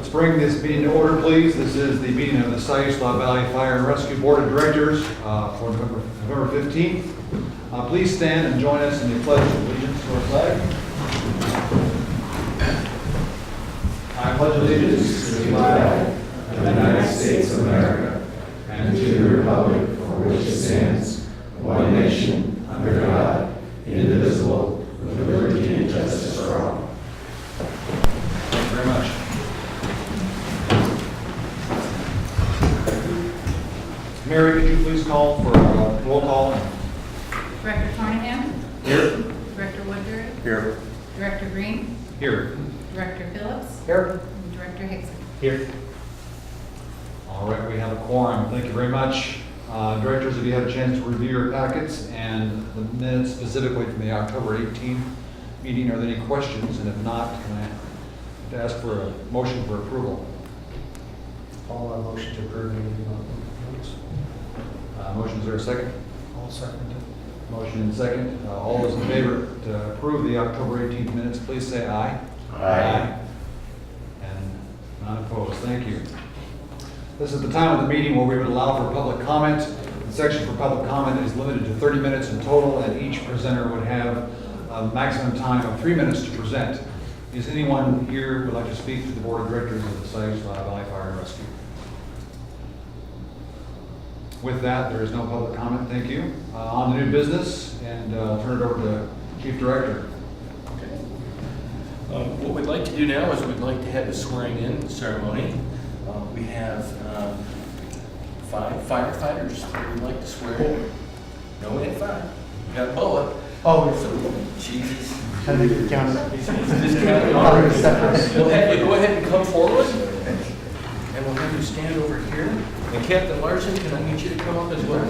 Let's bring this meeting to order, please. This is the meeting of the Siuslaw Valley Fire and Rescue Board of Directors for November 15th. Please stand and join us in the Pledge of Allegiance to our flag. I pledge allegiance to the flag of the United States of America and to the republic for which it stands, one nation, under God, indivisible, with liberty and justice for all. Thank you very much. Mary, could you please call for roll call? Director Carnahan? Here. Director Woodbury? Here. Director Green? Here. Director Phillips? Here. And Director Hickson? Here. All right, we have a quorum. Thank you very much. Directors, have you had a chance to review your packets and the minutes specifically from the October 18th meeting? Are there any questions? And if not, can I ask for a motion for approval? All motion to approve the meeting minutes. Motion, is there a second? All second it. Motion and second. All those in favor to approve the October 18th minutes, please say aye. Aye. And none opposed. Thank you. This is the time of the meeting where we would allow for public comment. The section for public comment is limited to 30 minutes in total, and each presenter would have a maximum time of 3 minutes to present. Is anyone here who would like to speak to the Board of Directors of the Siuslaw Valley Fire and Rescue? With that, there is no public comment. Thank you. On the new business, and I'll turn it over to Chief Director. Okay. What we'd like to do now is we'd like to have a swearing-in ceremony. We have 5 firefighters that we'd like to swear in. No, we had 5. We got a bullet. Oh, Jesus. can you count it? Just count it I'll on. step first. We'll have you go ahead and come forward, and we'll have you stand over here. And Captain Larson, can I get you to come up as well?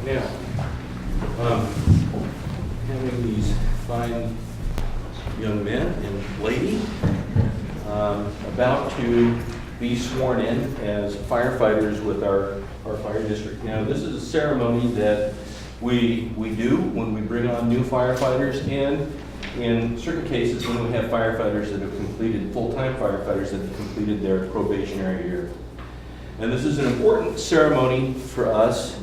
Now, having these fine young men and lady about to be sworn in as firefighters with our fire district. Now, this is a ceremony that we do when we bring on new firefighters, and in certain cases when we have firefighters that have completed, full-time firefighters that have completed their probationary year. And this is an important ceremony for us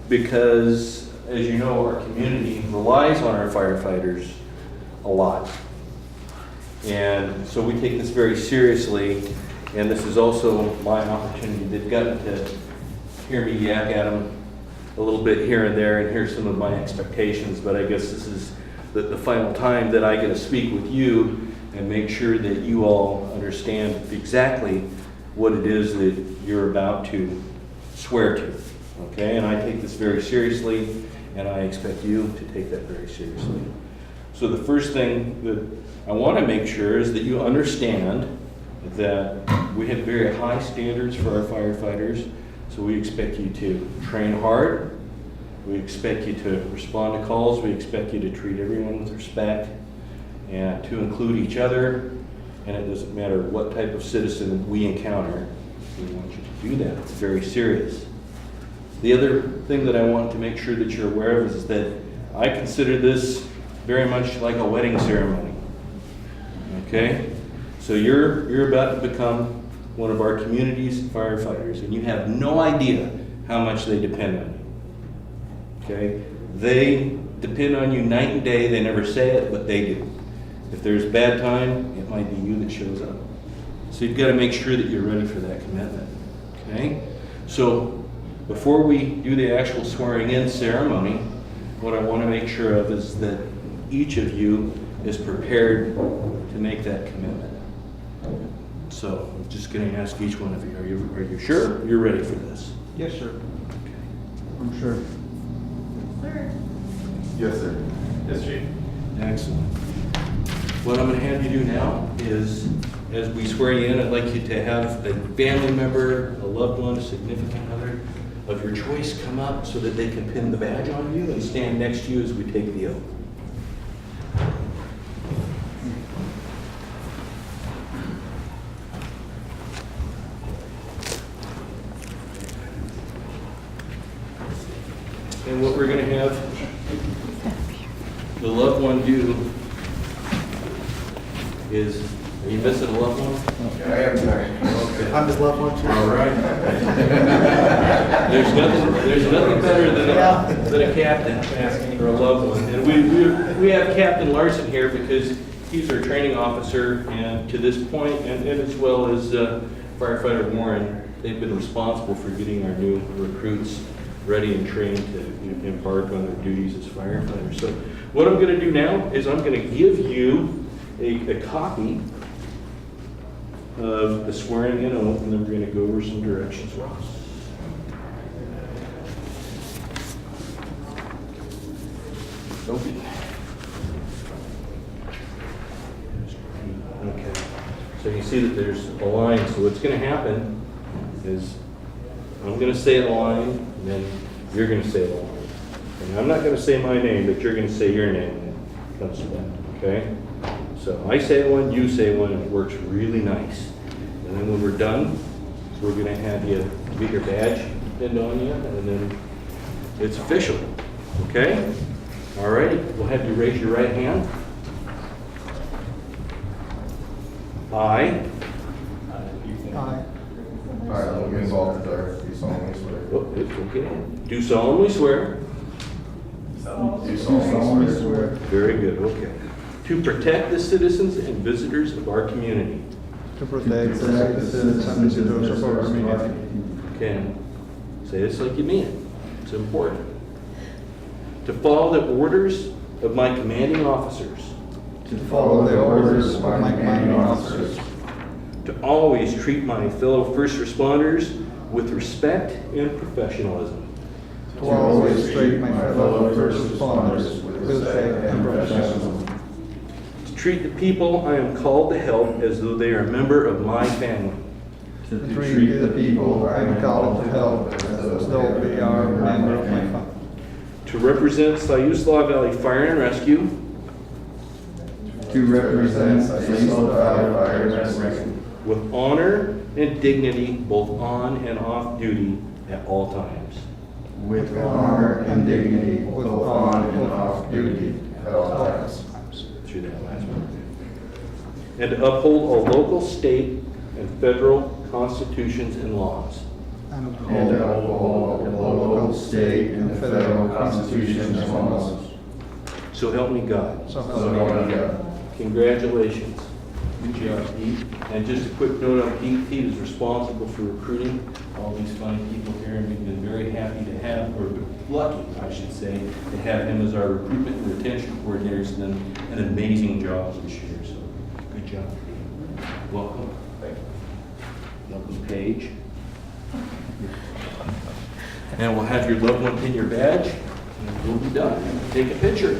because, as you know, our community relies on our firefighters a lot. And so we take this very seriously, and this is also my opportunity. They've gotten to hear me yak at them a little bit here and there and hear some of my expectations, but I guess this is the final time that I get to speak with you and make sure that you all understand exactly what it is that you're about to swear to, okay? And I take this very seriously, and I expect you to take that very seriously. So the first thing that I want to make sure is that you understand that we have very high standards for our firefighters. So we expect you to train hard, we expect you to respond to calls, we expect you to treat everyone with respect and to include each other, and it doesn't matter what type of citizen we encounter, we want you to do that. It's very serious. The other thing that I want to make sure that you're aware of is that I consider this very much like a wedding ceremony, okay? So you're about to become one of our community's firefighters, and you have no idea how much they depend on you, okay? They depend on you night and day. They never say it, but they do. If there's bad time, it might be you that shows up. So you've got to make sure that you're ready for that commitment, okay? So before we do the actual swearing-in ceremony, what I want to make sure of is that each of you is prepared to make that commitment. So I'm just going to ask each one of you, are you sure you're ready for this? Yes, sir. Okay. I'm sure. Sir. Yes, sir. Yes, Chief. Excellent. What I'm going to have you do now is, as we swear you in, I'd like you to have a family member, a loved one, a significant other of your choice come up so that they can pin the badge on you and stand next to you as we take the oath. And what we're going to have the loved one do is, are you missing a loved one? I am sorry. Okay. I'm his loved one too. All right. There's nothing better than a captain asking for a loved one. And we have Captain Larson here because he's our training officer, and to this point, and as well as firefighter Warren, they've been responsible for getting our new recruits ready and trained to embark on their duties as firefighters. So what I'm going to do now is I'm going to give you a copy of the swearing in oath, and then we're going to go over some directions, Ross. Okay. So you see that there's a line. So what's going to happen is I'm going to say a line, and then you're going to say a line. And I'm not going to say my name, but you're going to say your name when it comes to that. Okay? So I say one, you say one, and it works really nice. And then when we're done, we're going to have you get your badge pinned on you, and then it's official. Okay? All right. We'll have you raise your right hand. I. Aye. All right, Logan Baltazar, do solemnly swear. Oh, it's okay. Do solemnly swear. Do solemnly swear. Very good. Okay. To protect the citizens and visitors of our community. To protect the citizens and visitors of our community. Okay. Say this like you mean it. It's important. To follow the orders of my commanding officers. To follow the orders of my commanding officers. To always treat my fellow first responders with respect and professionalism. To always treat my fellow first responders with respect and professionalism. To treat the people I am called to help as though they are a member of my family. To treat the people I am called to help as though they are a member of my family. To represent Siuslaw Valley Fire and Rescue. To represent Siuslaw Valley Fire and Rescue. With honor and dignity, both on and off duty at all times. with honor and dignity, both on and off duty at all times. Through that last one. And to uphold all local, state, and federal constitutions and laws. And And to uphold the local, state, and federal constitutions and laws. So help me God. So So help me God. Congratulations. Good job, Pete. And just a quick note on Pete. Pete is responsible for recruiting all these fine people here, and we've been very happy to have, or lucky, I should say, to have him as our recruitment and retention coordinator. He's done an amazing job this year, so good job, Pete. Welcome. Thank you. Welcome, Paige. And we'll have your loved one pin your badge, and we'll be done. Take a picture.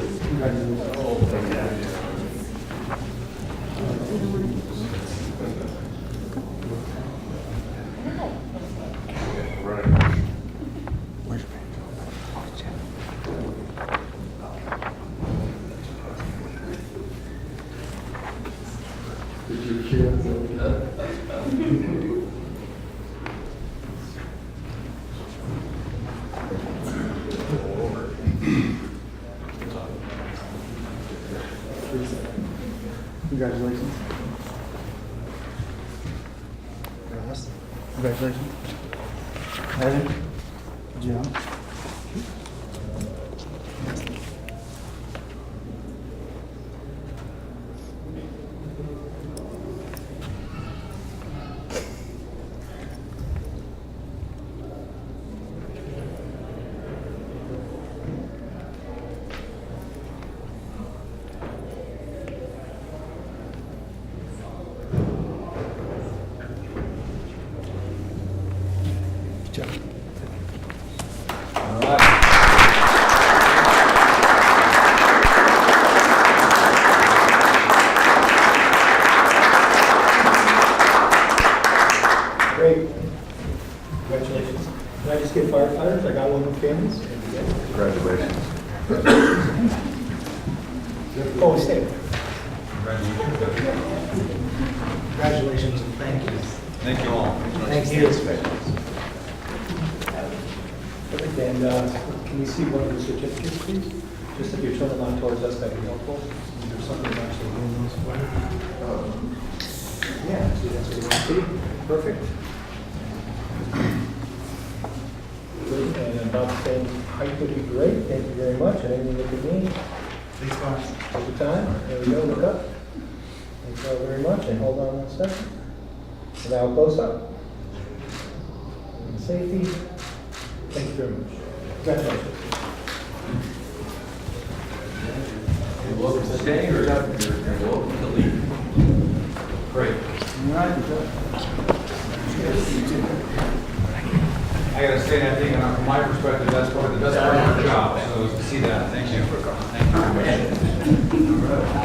Congratulations. Ross, congratulations. Heather, Jim. Good job. All right. Great. Congratulations. Can I just get firefighters? I got one with families. Congratulations. Oh, stay. Congratulations and thank you. Thank you all. Thank you. Perfect, and can we see one of the certificates, please? Just if you turn them on towards us, that'd be helpful. Is there something actually in those for? Yeah, see, that's what we want to see. Perfect. Good, and about the same height would be great. Thank you very much. And then look at me. Thanks, Bob. Take your time. There we go. Look up. Thank you all very much. And hold on 1 second. And now close up. And safety. Thank you very much. Congratulations. You're welcome to stay or you're welcome to leave. Great. I gotta say, I think from my perspective, that's probably the best part of our job, so to see that, thank you. Thank you very much.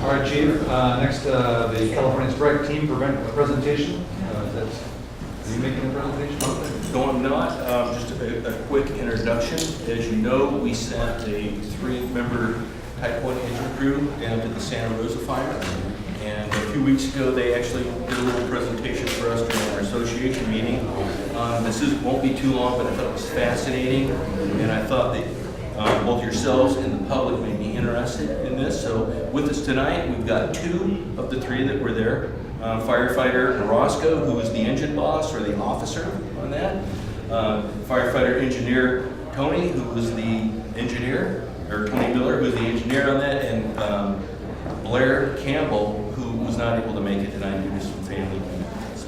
All right, Chief, next, the California Strike Team presentation. Are you making a presentation? No, I'm not. Just a quick introduction. As you know, we sent a 3-member Type 1 engine crew down to the Santa Rosa fire. And a few weeks ago, they actually did a little presentation for us during our association meeting. Won't be too long, but I thought it was fascinating. And I thought that both yourselves and the public may be interested in this. So with us tonight, we've got 2 of the 3 that were there. Firefighter Roscoe, who was the engine boss or the officer on that. Firefighter engineer Tony, who was the engineer, or Tony Miller, who was the engineer on that, and Blair Campbell, who was not able to make it tonight due to some family commitments.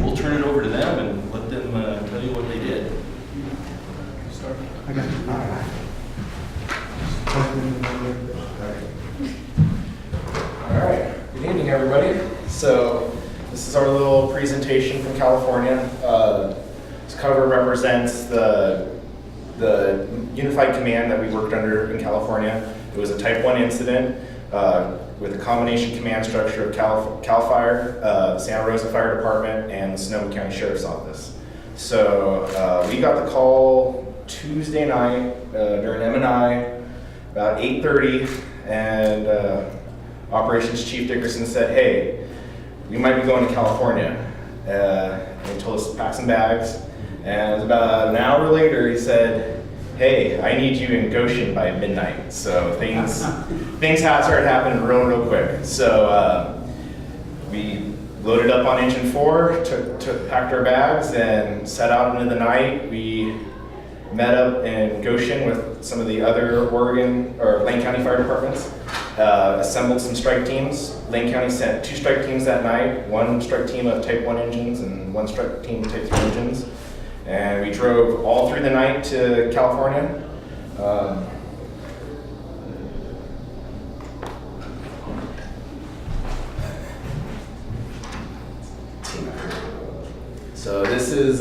We'll turn it over to them and let them tell you what they did. I got it. All right. All right, good evening, everybody. So this is our little presentation from California. This cover represents the unified command that we worked under in California. It was a Type 1 incident with a combination command structure of CAL FIRE, the Santa Rosa Fire Department, and the Sonoma County Sheriff's Office. So we got the call Tuesday night during M&I about 8:30, and Operations Chief Dickerson said, "Hey, we might be going to California." And he told us to pack some bags. And it was about an hour later, he said, "Hey, I need you in Goshen by midnight." So things started happening real quick. So we loaded up on engine 4, packed our bags, and set out into the night. We met up in Goshen with some of the other Oregon or Lane County fire departments, assembled some strike teams. Lane County sent 2 strike teams that night, 1 strike team of Type 1 engines and 1 strike team of Type 3 engines. And we drove all through the night to California. So this is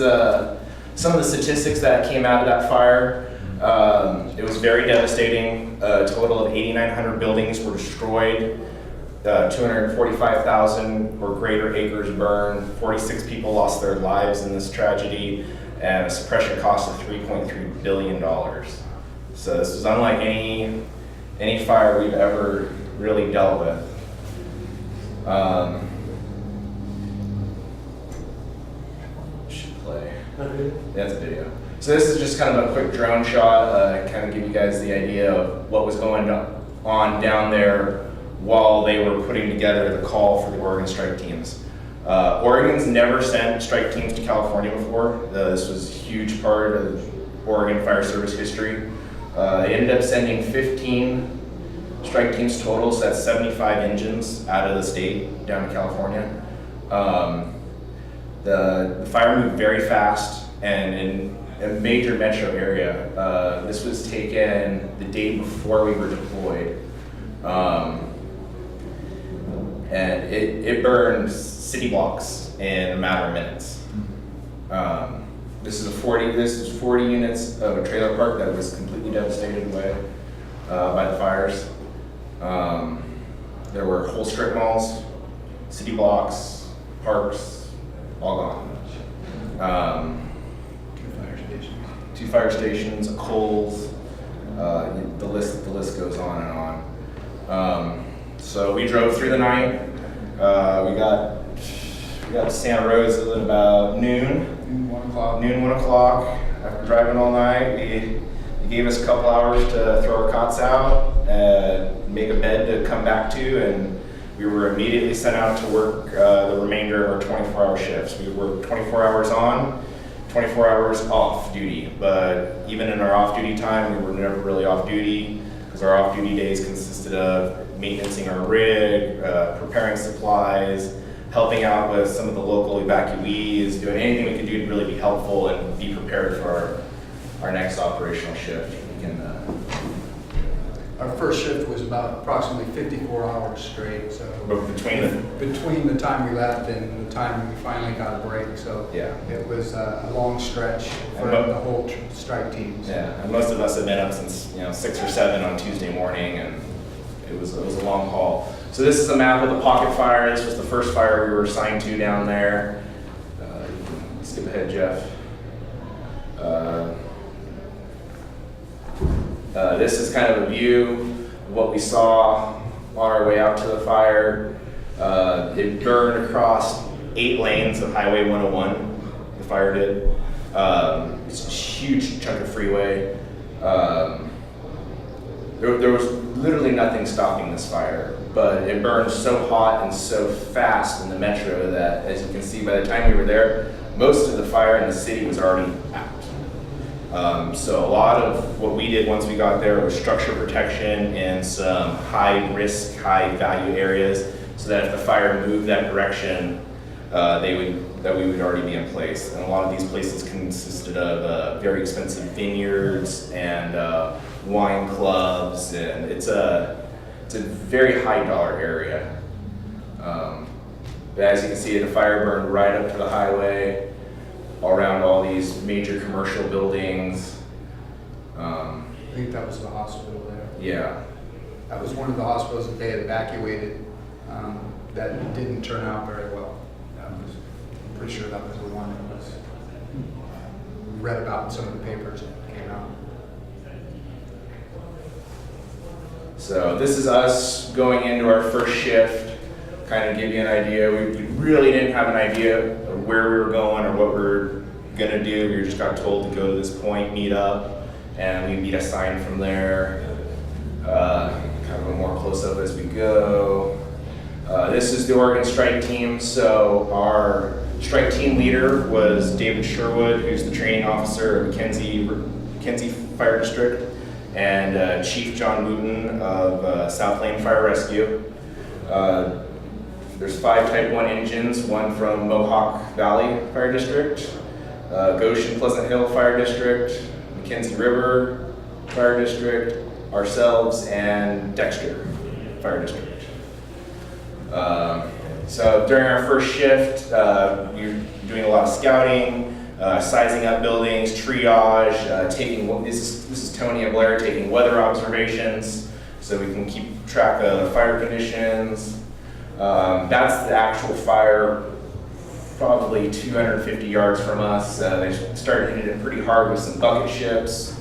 some of the statistics that came out of that fire. It was very devastating. A total of 8,900 buildings were destroyed. 245,000 or greater acres burned. 46 people lost their lives in this tragedy, and a suppression cost of $3.3 billion. So this was unlike any fire we've ever really dealt with. Should play. That's a video. So this is just kind of a quick drone shot, kind of give you guys the idea of what was going on down there while they were putting together the call for the Oregon strike teams. Oregon's never sent strike teams to California before. This was a huge part of Oregon Fire Service history. They ended up sending 15 strike teams total, so that's 75 engines out of the state down to California. The fire moved very fast, and in a major metro area. This was taken the day before we were deployed. And it burned city blocks in a matter of minutes. This is 40 units of a trailer park that was completely devastated away by the fires. There were whole strip malls, city blocks, parks, all gone. 2 fire stations, a Kohl's, the list goes on and on. So we drove through the night. We got to Santa Rosa at about noon, 1 o'clock. After driving all night, they gave us a couple hours to throw our cots out, make a bed to come back to, and we were immediately sent out to work the remainder of our 24-hour shifts. We worked 24 hours on, 24 hours off duty, but even in our off-duty time, we were never really off-duty, because our off-duty days consisted of maintaining our rig, preparing supplies, helping out with some of the local evacuees, doing anything we could do to really be helpful and be prepared for our next operational shift. We can, Our first shift was about approximately 54 hours straight, so. but Between the time we left and the time we finally got a break, so. Yeah. It was a long stretch for And the whole strike teams. Yeah, and most of us had been up since 6 or 7 on Tuesday morning, and it was a long haul. So this is a map of the pocket fire. This was the first fire we were assigned to down there. Skip ahead, Jeff. This is kind of a view of what we saw on our way out to the fire. It burned across 8 lanes of Highway 101, the fire did. It's a huge chunk of freeway. There was literally nothing stopping this fire, but it burned so hot and so fast in the metro that, as you can see, by the time we were there, most of the fire in the city was already out. So a lot of what we did once we got there was structure protection in some high risk, high value areas, so that if the fire moved that direction, that we would already be in place. And a lot of these places consisted of very expensive vineyards and wine clubs, and it's a very high dollar area. But as you can see, the fire burned right up to the highway, around all these major commercial buildings. I think that was the hospital there. Yeah. That was one of the hospitals that they had evacuated that didn't turn out very well. I'm pretty sure that was the one that was read about in some of the papers that came out. So this is us going into our first shift, kind of give you an idea. We really didn't have an idea of where we were going or what we were gonna do. We just got told to go to this point, meet up, and we'd be assigned from there. Kind of a more close up as we go. This is the Oregon strike team. So our strike team leader was David Sherwood, who's the training officer of McKenzie Fire District, and Chief John Wooten of South Lane Fire Rescue. There's 5 Type 1 engines, one from Mohawk Valley Fire District, Goshen Pleasant Hill Fire District, McKenzie River Fire District, ourselves, and Dexter Fire District. So during our first shift, we were doing a lot of scouting, sizing up buildings, triage, this is Tony and Blair taking weather observations so we can keep track of fire conditions. That's the actual fire, probably 250 yards from us. They started hitting it pretty hard with some bucket ships.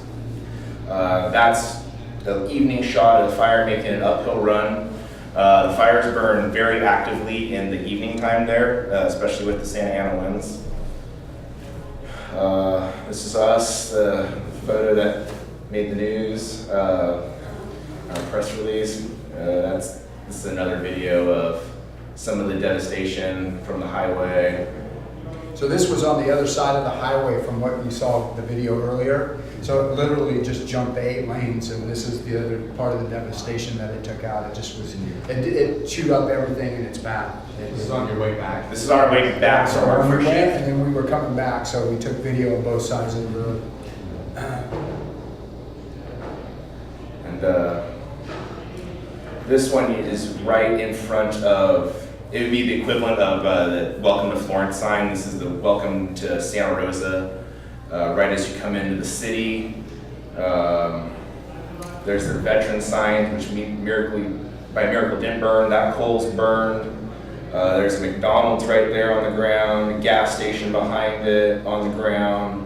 That's the evening shot of the fire making an uphill run. The fires burn very actively in the evening time there, especially with the Santa Ana winds. This is us, the photo that made the news, our press release. This is another video of some of the devastation from the highway. So this was on the other side of the highway from what you saw the video earlier. So it literally just jumped 8 lanes, and this is the other part of the devastation that it took out. It just was, it chewed up everything in its path. This is on your way back. This is our way back from our So we first went, shift. and then we were coming back, so we took video of both sides of the road. And this one is right in front of, it would be the equivalent of the Welcome to Florence sign. This is the Welcome to Santa Rosa, right as you come into the city. There's their veteran sign, which by miracle didn't burn. That Kohl's burned. There's a McDonald's right there on the ground, a gas station behind it on the ground.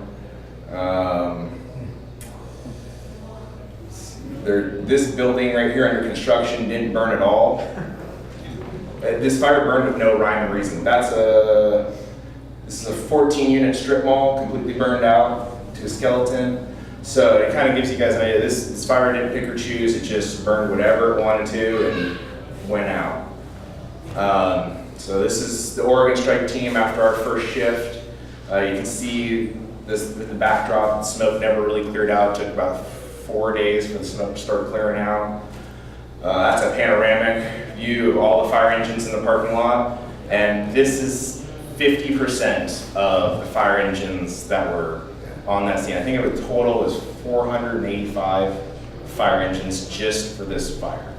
This building right here under construction didn't burn at all. This fire burned with no rhyme or reason. This is a 14-unit strip mall, completely burned out to a skeleton. So it kind of gives you guys an idea. This fire didn't pick or choose. It just burned whatever it wanted to and went out. So this is the Oregon Strike team after our first shift. You can see this with the backdrop. The smoke never really cleared out. It took about 4 days for the smoke to start clearing out. That's a panoramic view of all the fire engines in the parking lot. And this is 50% of the fire engines that were on that scene. I think it was total was 485 fire engines just for this fire.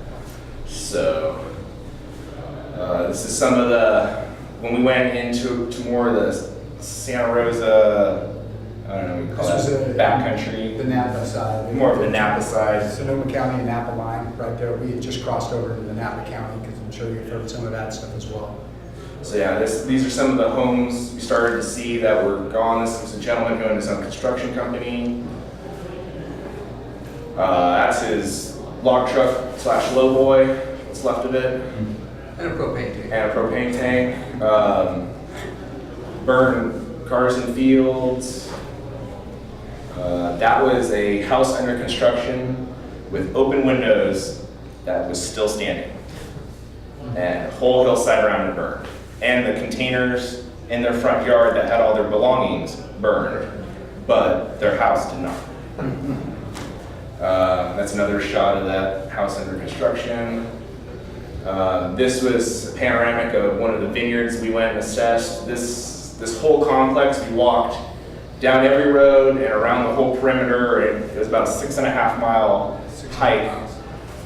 So this is some of when we went into more of the Santa Rosa, I don't know what you call This was it, backcountry. The Napa side. More of the Napa side. Sonoma County and Napa line right there. We had just crossed over to the Napa County because I'm sure you've heard some of that stuff as well. So yeah, these are some of the homes we started to see that were gone. This was a gentleman who owned his own construction company. That's his log truck / lowboy, what's left of it. And a propane tank. And a propane tank. Burned cars and fields. That was a house under construction with open windows that was still standing. And the whole hillside around it burned. And the containers in their front yard that had all their belongings burned, but their house did not. That's another shot of that house under construction. This was a panoramic of one of the vineyards we went and assessed. This whole complex, we walked down every road and around the whole perimeter. It was about a 6.5 mile hike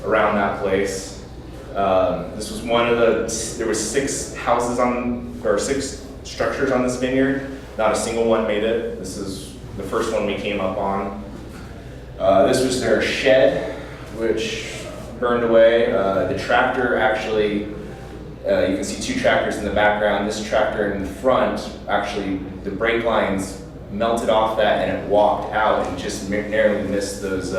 around that place. This was one of there was 6 houses or 6 structures on this vineyard. Not a single one made it. This is the first one we came up on. This was their shed, which burned away. The tractor actually, you can see 2 tractors in the background. This tractor in the front, actually the brake lines melted off that and it walked out and just narrowly missed those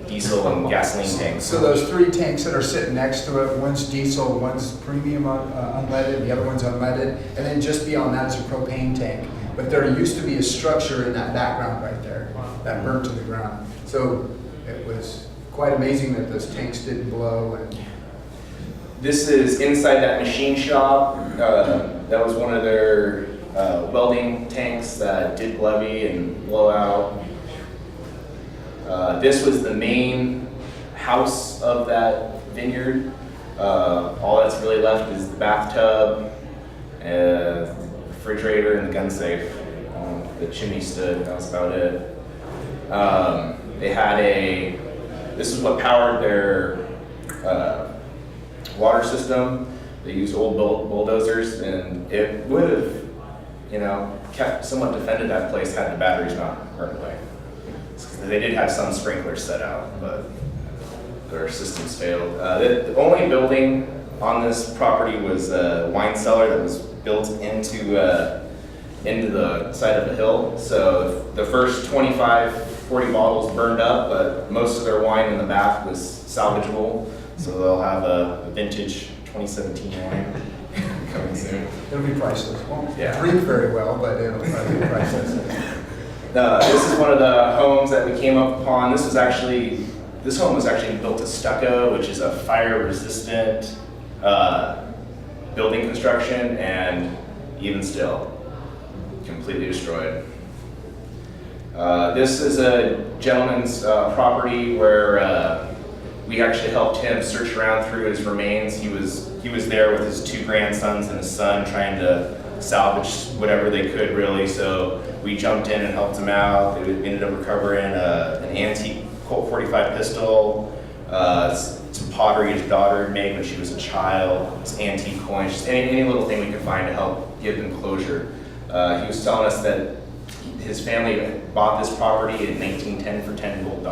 diesel and gasoline tanks. So those 3 tanks that are sitting next to it, one's diesel, one's premium unleaded, the other one's unleaded, and then just beyond that is a propane tank. But there used to be a structure in that background right there that burnt to the ground. So it was quite amazing that those tanks didn't blow. And this is inside that machine shop. That was one of their welding tanks that did levy and blow out. This was the main house of that vineyard. All that's really left is the bathtub, the refrigerator, and the gun safe. The chimney stood, that was about it. They had this is what powered their water system. They used old bulldozers, and it would have, somewhat defended that place had the batteries not burned away. They did have some sprinklers set out, but their systems failed. The only building on this property was a wine cellar that was built into the side of the hill. So the first 25, 40 bottles burned up, but most of their wine in the back was salvageable. So they'll have a vintage 2017 wine coming soon. it'll be priceless. Won't Yeah. drink very well, but it'll probably be priceless. This is one of the homes that we came up upon. This home was actually built to stucco, which is a fire-resistant building construction, and even still, completely destroyed. This is a gentleman's property where we actually helped him search around through his remains. He was there with his 2 grandsons and his son trying to salvage whatever they could, really. So we jumped in and helped him out. They ended up recovering an antique Colt 45 pistol, some pottery his daughter had made when she was a child, some antique coins, just any little thing we could find to help give them closure. He was telling us that his family bought this property in 1910 for $10 gold,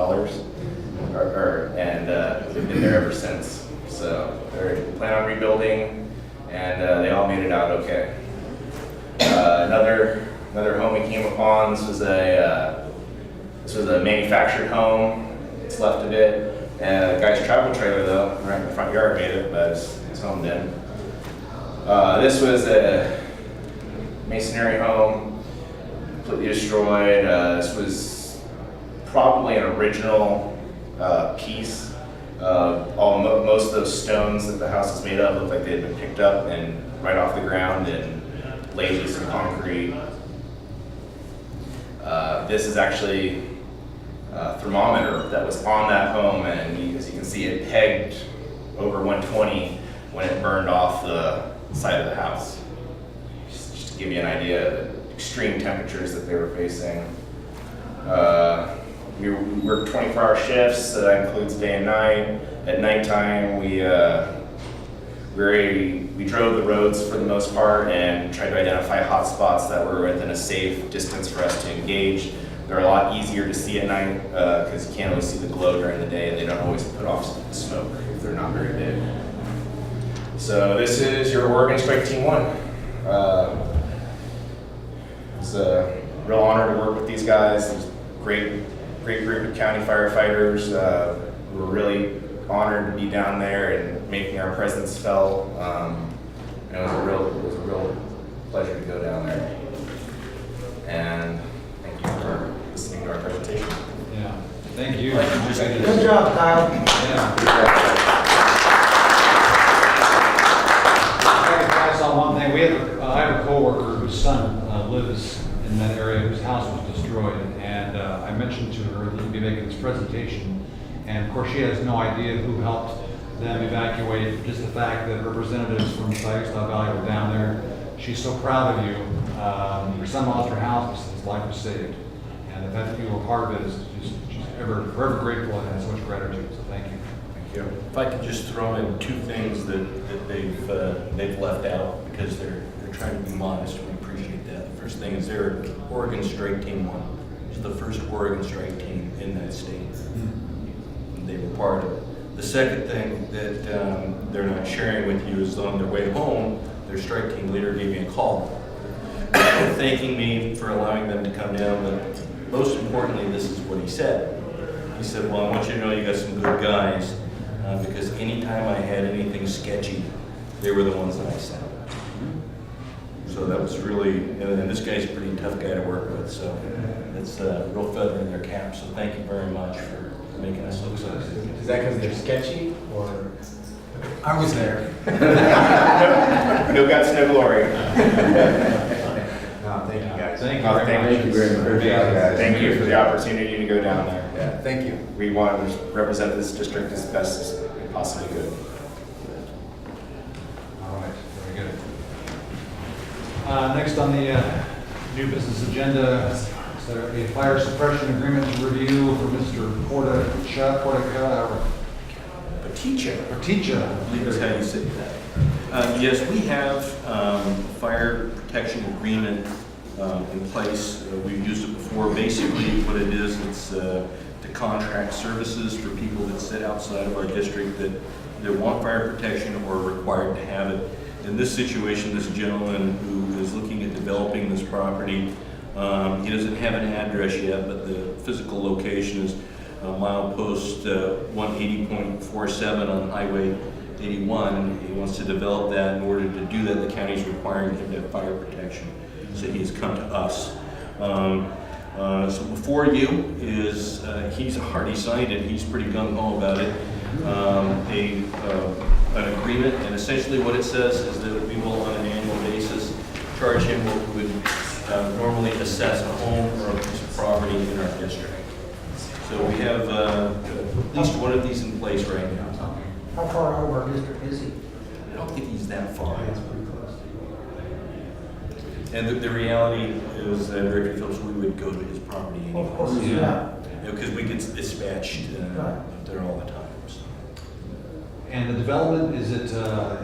and they've been there ever since. So they plan on rebuilding, and they all made it out okay. Another home we came upon. This was a manufactured home. It's left of it. And the guy's travel trailer though, right in the front yard made it, but his home didn't. This was a masonry home, completely destroyed. This was probably an original piece. Most of those stones that the house is made of look like they had been picked up and right off the ground and laid with some concrete. This is actually a thermometer that was on that home, and as you can see, it pegged over 120 when it burned off the side of the house. Just to give you an idea of the extreme temperatures that they were facing. We worked 24-hour shifts, so that includes day and night. At nighttime, we drove the roads for the most part and tried to identify hot spots that were within a safe distance for us to engage. They're a lot easier to see at night because you can't always see the glow during the day, and they don't always put off smoke if they're not very big. So this is your Oregon Strike Team 1. It's a real honor to work with these guys. It's a great group of county firefighters. We're really honored to be down there and making our presence felt. It was a real pleasure to go down there. And thank you for listening to our presentation. Yeah, thank you. Good job, Kyle. Yeah. I can pass on one thing. I have a coworker whose son lives in that area, whose house was destroyed, and I mentioned to her that he'd be making this presentation, and of course she has no idea who helped them evacuate. Just the fact that representatives from Saginaw Valley were down there. She's so proud of you. Your son lost her house, but his life was saved, and the fact that you were part of it is she's forever grateful and has so much gratitude. So thank you. Thank you. If I could just throw in two things that they've left out because they're trying to be modest. We appreciate that. The first thing is they're Oregon Strike Team 1. It's the first Oregon Strike Team in that state. And they were part of it. The second thing that they're not sharing with you is on their way home, their strike team leader gave me a call thanking me for allowing them to come down, but most importantly, this is what he said. He said, well, I want you to know you got some good guys, because anytime I had anything sketchy, they were the ones that I sent. So that was really, and this guy's a pretty tough guy to work with, so it's a real feather in their cap, so thank you very much for making us look so good. Is that because they're sketchy, or? I was there. No guts, no glory. No, thank you guys. Thank you very much. Thank you very much. Good job, guys. Thank you for the opportunity to go down there. Yeah, thank you. We want to represent this district as best as we possibly could. All right, very good. Next on the new business agenda is a fire suppression agreement to review for Mr. Teacher. Or teacher. I believe that's how you say that. Yes, we have fire protection agreement in place. We've used it before. Basically, what it is, it's to contract services for people that sit outside of our district that want fire protection or are required to have it. In this situation, this gentleman who is looking at developing this property, he doesn't have an address yet, but the physical location is milepost 180.47 on Highway 81. He wants to develop that. In order to do that, the county is requiring him to have fire protection. So he has come to us. So before you is, he's already signed it. He's pretty gung-ho about it. An agreement, and essentially what it says is that we will, on an annual basis, charge him what we would normally assess a home or a piece of property in our district. So we have at least one of these in place right now. How far out of our district is he? I don't think he's that far. And the reality is that Director Phillips, we would go to his property anyway. Of course, yeah. Because we get dispatched up there all the time. So. And the development, is it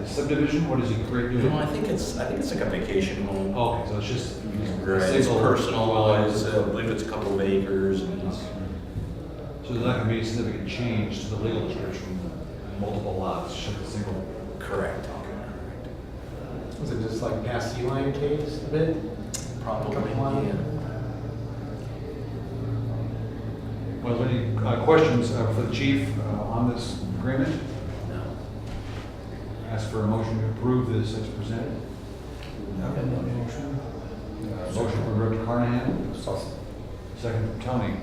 subdivision? What is he doing? No, I think it's like a vacation home. Okay, so it's just It's personal. I believe it's a couple of acres. And so there's not going to be a significant change to the legal description. multiple lots, should a single. Correct. Was it just like past sea lion caves a bit? Probably, Couple lines? yeah. Well, any questions for the chief on this agreement? No. Ask for a motion to approve this as presented. Motion from Director Carnahan, second from Tony.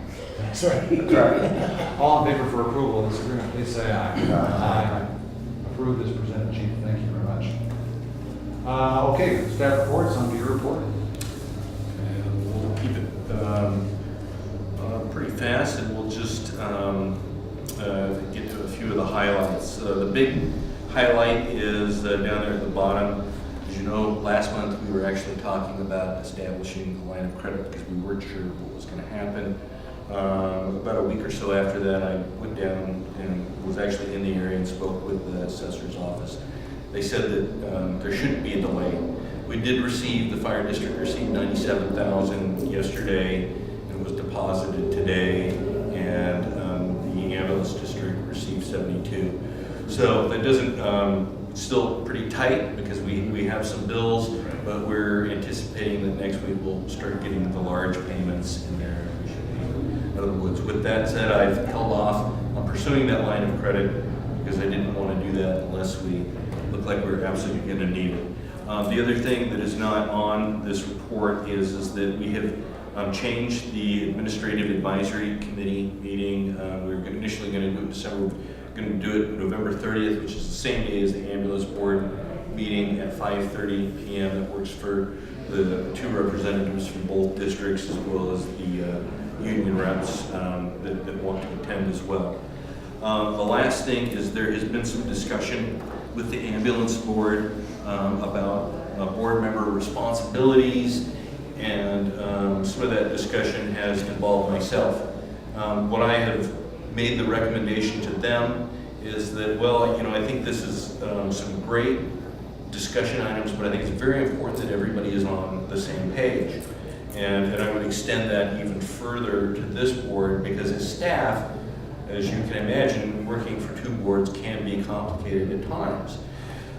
Sorry. All in favor for approval of this agreement, please say aye. Aye. Approved as presented, chief. Thank you very much. Okay, staff reports, on to your report. And we'll keep it pretty fast, and we'll just get to a few of the highlights. The big highlight is down there at the bottom. As you know, last month we were actually talking about establishing a line of credit because we weren't sure what was going to happen. About a week or so after that, I went down and was actually in the area and spoke with the assessor's office. They said that there shouldn't be a delay. We did receive, the fire district received $97,000 yesterday. It was deposited today, and the ambulance district received 72. So that doesn't, it's still pretty tight because we have some bills, but we're anticipating that next week we'll start getting the large payments in there. We should be out of the woods. With that said, I've held off on pursuing that line of credit because I didn't want to do that unless we look like we're absolutely going to need it. The other thing that is not on this report is that we have changed the administrative advisory committee meeting. We were initially going to do it December. Going to do it November 30th, which is the same day as the ambulance board meeting at 5:30 p.m. That works for the two representatives from both districts as well as the union reps that want to attend as well. The last thing is there has been some discussion with the ambulance board about board member responsibilities, and some of that discussion has involved myself. What I have made the recommendation to them is that, well, you know, I think this is some great discussion items, but I think it's very important that everybody is on the same page. And I would extend that even further to this board, because as staff, as you can imagine, working for two boards can be complicated at times.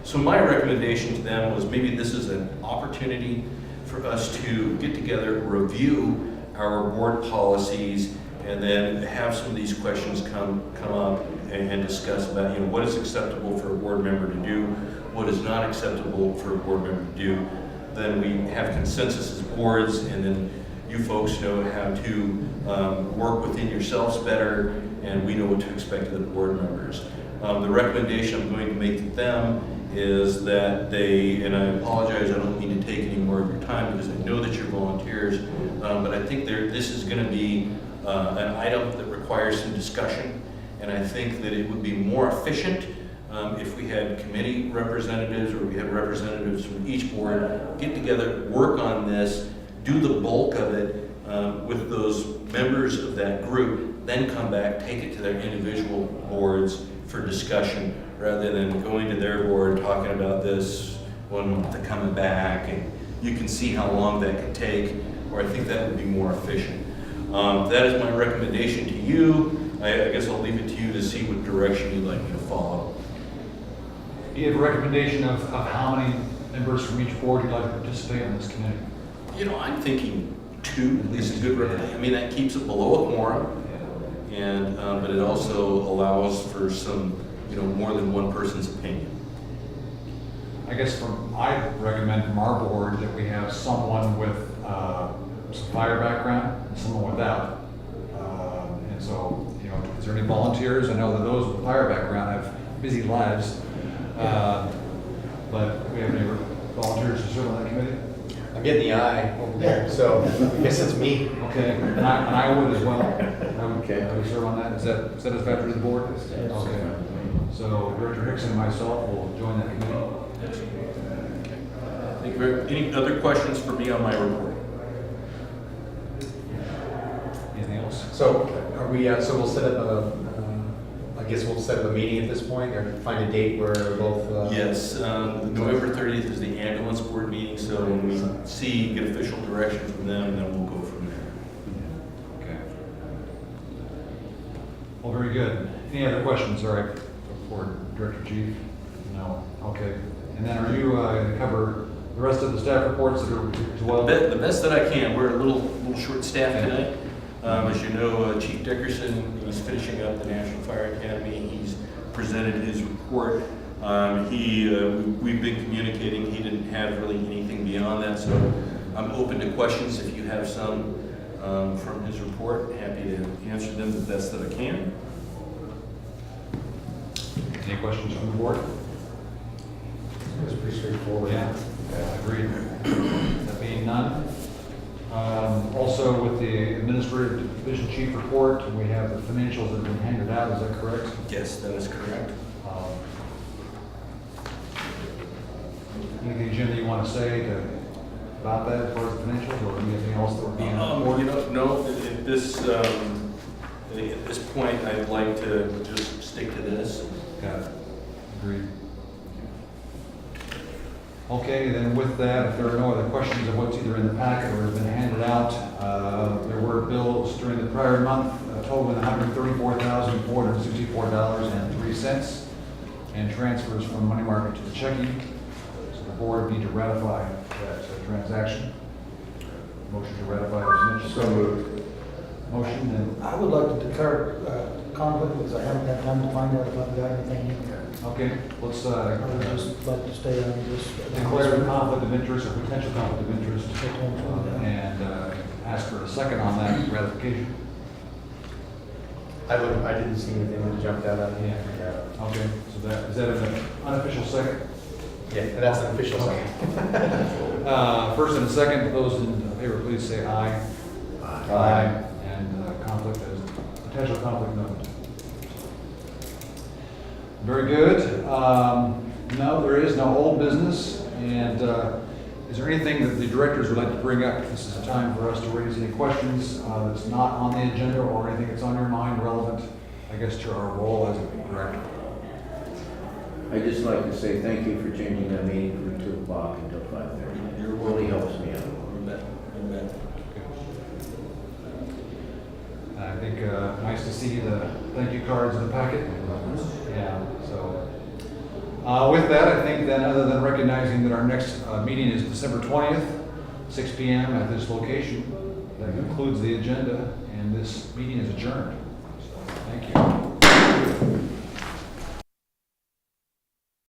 So my recommendation to them was maybe this is an opportunity for us to get together, review our board policies, and then have some of these questions come up and discuss about, you know, what is acceptable for a board member to do, what is not acceptable for a board member to do. Then we have consensus as boards, and then you folks know how to work within yourselves better, and we know what to expect of the board members. The recommendation I'm going to make to them is that they, and I apologize, I don't mean to take any more of your time because I know that you're volunteers, but I think this is going to be an item that requires some discussion, and I think that it would be more efficient if we had committee representatives or we had representatives from each board get together, work on this, do the bulk of it with those members of that group, then come back, take it to their individual boards for discussion, rather than going to their board talking about this 1 month and coming back, and you can see how long that could take, or I think that would be more efficient. That is my recommendation to you. I guess I'll leave it to you to see what direction you'd like me to follow. Do you have a recommendation of how many members from each board you'd like to participate in this committee? You know, I'm thinking 2, at least a good recommendation. I mean, that keeps it below a quorum, and but it also allows for some, you know, more than one person's opinion. I guess I recommend from our board that we have someone with some fire background and someone without. And so, you know, is there any volunteers? I know that those with fire background have busy lives, but we have any volunteers to serve on that committee? I'm getting the eye over there, so I guess it's me. Okay, and I would as well. I would serve on that. Is that satisfactory to the board? Okay. So Director Hickson and myself will join that committee. Thank you very much. Any other questions for me on my report? Anything else? So are we, so we'll set up I guess we'll set up a meeting at this point, or find a date where both? Yes, November 30th is the ambulance board meeting, so when we get official direction from them, then we'll go from there. Okay. Well, very good. Any other questions? All right, go forward. Director Chief? No, okay. And then are you going to cover the rest of the staff reports that are as well? The best that I can. We're a little short-staffed tonight. As you know, Chief Dickerson is finishing up the National Fire Academy. He's presented his report. We've been communicating. He didn't have really anything beyond that, so I'm open to questions if you have some from his report. Happy to answer them the best that I can. Any questions from the board? It's pretty straightforward. Yeah, agreed. That being none. Also with the Administrative Division Chief report, we have the financials that have been handed out, is that correct? Yes, that is correct. Anything, Jim, that you want to say about that as far as the financials, or anything else that would be in the report? No, at this point, I'd like to just stick to this. Got it. Agreed. Okay, then with that, if there are no other questions of what's either in the packet or has been handed out, there were bills during the prior month totaling $134,464.03 and transfers from money market to the checking. So the board need to ratify that transaction. Motion to ratify is mentioned. So moved. Motion and I would like to declare conflict because I haven't had time to find out if I've got anything in there. okay, let's I would just like to stay on this. declare the conflict of interest or potential conflict of interest and ask for a second on that ratification. I didn't see anything that jumped out at me. Okay, so is that an unofficial second? Yeah, that's an official sign. First and a second, those in favor, please say aye. Aye. And conflict is, potential conflict, no. Very good. No, there is no old business. And is there anything that the directors would like to bring up? This is a time for us to raise any questions that's not on the agenda or anything that's on your mind relevant, I guess, to our role as a director. I'd just like to say thank you for changing that meeting from 2 o'clock until 5:30. It really helps me out. I think nice to see the thank you cards in the packet. Yeah, so with that, I think then other than recognizing that our next meeting is December 20th, 6 p.m. at this location, that concludes the agenda and this meeting is adjourned. So, thank you.